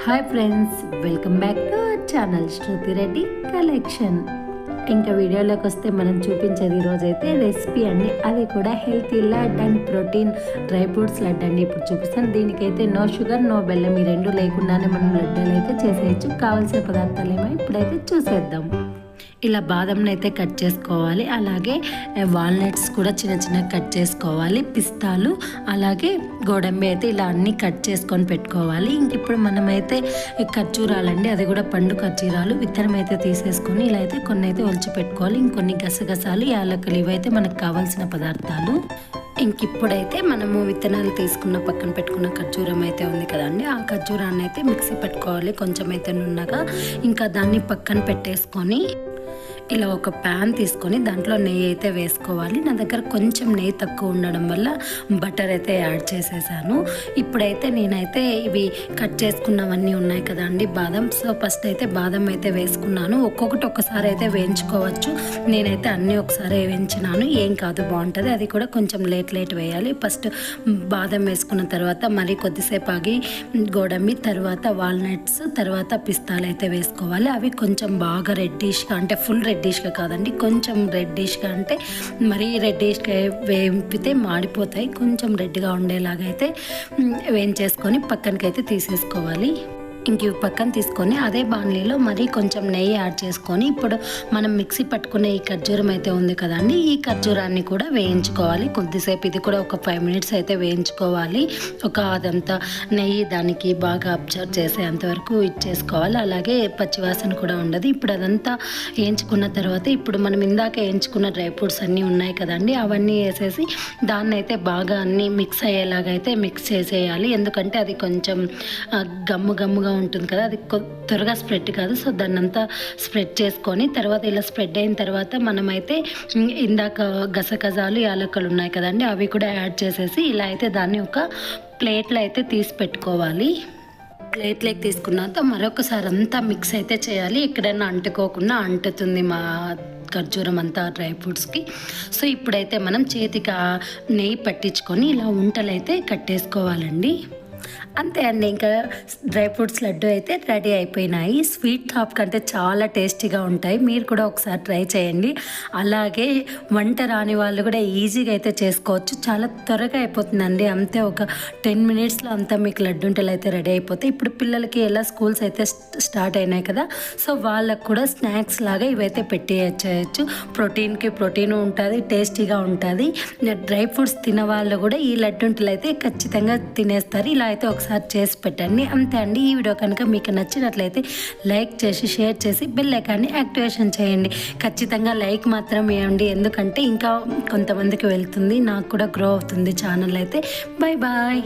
Hi friends, welcome back to our channel Shruti Reddy collection. ఇంకా వీడియోలోకి వస్తే మనం చూపించేది ఈరోజైతే రెసిపీ అండి. అది కూడా హెల్తీ లడ్ and protein dry fruits laddu అండి. ఇప్పుడు చూపిస్తాను. దీనికైతే నో షుగర్ నో బెల్లం, ఈ రెండు లేకుండానే మనం లడ్డూలు అయితే చేసేయచ్చు. కావాల్సిన పదార్థాలు ఏమో ఇప్పుడైతే చూసేద్దాం. ఇలా బాదంని అయితే కట్ చేసుకోవాలి, అలాగే వాల్నట్స్ కూడా చిన్న చిన్న కట్ చేసుకోవాలి, పిస్తాలు అలాగే గోడంబి అయితే ఇలా అన్నీ కట్ చేసుకొని పెట్టుకోవాలి. ఇంక ఇప్పుడు మనమైతే ఖర్జూరాలండి, అది కూడా పండు ఖర్జూరాలు విత్తనం అయితే తీసేసుకొని ఇలా అయితే కొన్ని అయితే ఒలిచి పెట్టుకోవాలి. ఇంకొన్ని గసగసాలు, యాలకులు ఇవైతే మనకు కావాల్సిన పదార్థాలు. ఇంక ఇప్పుడైతే మనము విత్తనాలు తీసుకున్న పక్కన పెట్టుకున్న ఖర్జూరం అయితే ఉంది కదండి, ఆ ఖర్జూరాన్ని అయితే మిక్సీ పెట్టుకోవాలి కొంచెం అయితే నున్నగా. ఇంకా దాన్ని పక్కన పెట్టేసుకొని ఇలా ఒక ప్యాన్ తీసుకొని దాంట్లో నెయ్యి అయితే వేసుకోవాలి. నా దగ్గర కొంచెం నెయ్యి తక్కువ ఉండడం వల్ల బటర్ అయితే యాడ్ చేసేసాను. ఇప్పుడైతే నేనైతే ఇవి కట్ చేసుకున్నవన్నీ ఉన్నాయి కదండి బాదం, సో ఫస్ట్ అయితే బాదం అయితే వేసుకున్నాను. ఒక్కొక్కటి ఒక్కసారి అయితే వేయించుకోవచ్చు, నేనైతే అన్నీ ఒకసారి వేయించినాను. ఏం కాదు, బాగుంటుంది. అది కూడా కొంచెం లేట్ వేయాలి. ఫస్ట్ బాదం వేసుకున్న తర్వాత మరి కొద్దిసేపు ఆగి గోడంబి, తర్వాత వాల్నట్స్, తర్వాత పిస్తాలు అయితే వేసుకోవాలి. అవి కొంచెం బాగా రెడ్డిష్గా, అంటే ఫుల్ రెడ్డిష్గా కాదండి, కొంచెం రెడ్డిష్గా, అంటే మరీ రెడ్డిష్గా వేపితే మాడిపోతాయి. కొంచెం రెడ్గా ఉండేలాగా అయితే వేయించేసుకొని పక్కనకైతే తీసేసుకోవాలి. ఇంక ఇవి పక్కన తీసుకొని అదే బాణలీలో మరి కొంచెం నెయ్యి యాడ్ చేసుకొని ఇప్పుడు మనం మిక్సీ పట్టుకునే ఈ ఖర్జూరం అయితే ఉంది కదండి, ఈ ఖర్జూరాన్ని కూడా వేయించుకోవాలి కొద్దిసేపు. ఇది కూడా ఒక 5 minutes అయితే వేయించుకోవాలి. అదంతా నెయ్యి దానికి బాగా అబ్జర్వ్ చేసేంతవరకు ఇచ్చేసుకోవాలి. అలాగే పచ్చివాసన కూడా ఉండదు. ఇప్పుడు అదంతా వేయించుకున్న తర్వాత ఇప్పుడు మనం ఇందాక వేయించుకున్న డ్రై ఫ్రూట్స్ అన్నీ ఉన్నాయి కదండి, అవన్నీ వేసేసి దాన్ని అయితే బాగా అన్నీ మిక్స్ అయ్యేలాగా అయితే మిక్స్ చేసేయాలి. ఎందుకంటే అది కొంచెం గమ్ముగా ఉంటుంది కదా, అది త్వరగా స్ప్రెడ్ కాదు. సో దాన్ని అంతా స్ప్రెడ్ చేసుకొని తర్వాత ఇలా స్ప్రెడ్ అయిన తర్వాత మనమైతే ఇందాక గసగసాలు, యాలకులు ఉన్నాయి కదండి, అవి కూడా యాడ్ చేసేసి ఇలా అయితే దాన్ని ఒక ప్లేట్లో అయితే తీసి పెట్టుకోవాలి. ప్లేట్లోకి తీసుకున్నాక మరొకసారి అంతా మిక్స్ అయితే చేయాలి. ఎక్కడైనా అంటుకోకుండా అంటుతుంది మా ఖర్జూరం అంతా డ్రై ఫ్రూట్స్కి. సో ఇప్పుడైతే మనం చేతికి నెయ్యి పట్టించుకొని ఇలా ఉంటలు అయితే కట్టేసుకోవాలండి. అంతే అండి, ఇంకా డ్రై ఫ్రూట్స్ లడ్డు అయితే రెడీ అయిపోయినాయి. స్వీట్ టాప్ కంటే చాలా టేస్టీగా ఉంటాయి. మీరు కూడా ఒకసారి ట్రై చేయండి. అలాగే వంట రాని వాళ్ళు కూడా ఈజీగా అయితే చేసుకోవచ్చు, చాలా త్వరగా అయిపోతుందండి. అంతే ఒక 10 minutesలో అంతా మీకు లడ్డు ఉంటలు అయితే రెడీ అయిపోతాయి. ఇప్పుడు పిల్లలకి ఎలా స్కూల్స్ అయితే స్టార్ట్ అయినాయి కదా, సో వాళ్ళకు కూడా స్నాక్స్ లాగా ఇవైతే పెట్టేయచ్చు. ప్రోటీన్కి ప్రోటీన్ ఉంటుంది, టేస్టీగా ఉంటుంది. డ్రై ఫ్రూట్స్ తినే వాళ్ళు కూడా ఈ లడ్డు ఉంటలు అయితే ఖచ్చితంగా తినేస్తారు. ఇలా అయితే ఒకసారి చేసి పెట్టండి. అంతే అండి. ఈ వీడియో కనుక మీకు నచ్చినట్లయితే లైక్ చేసి షేర్ చేసి బెల్ ఐకాన్ని యాక్టివేషన్ చేయండి. ఖచ్చితంగా లైక్ మాత్రం వేయండి, ఎందుకంటే ఇంకా కొంతమందికి వెళ్తుంది, నాకు కూడా గ్రో అవుతుంది ఛానల్ అయితే. బాయ్.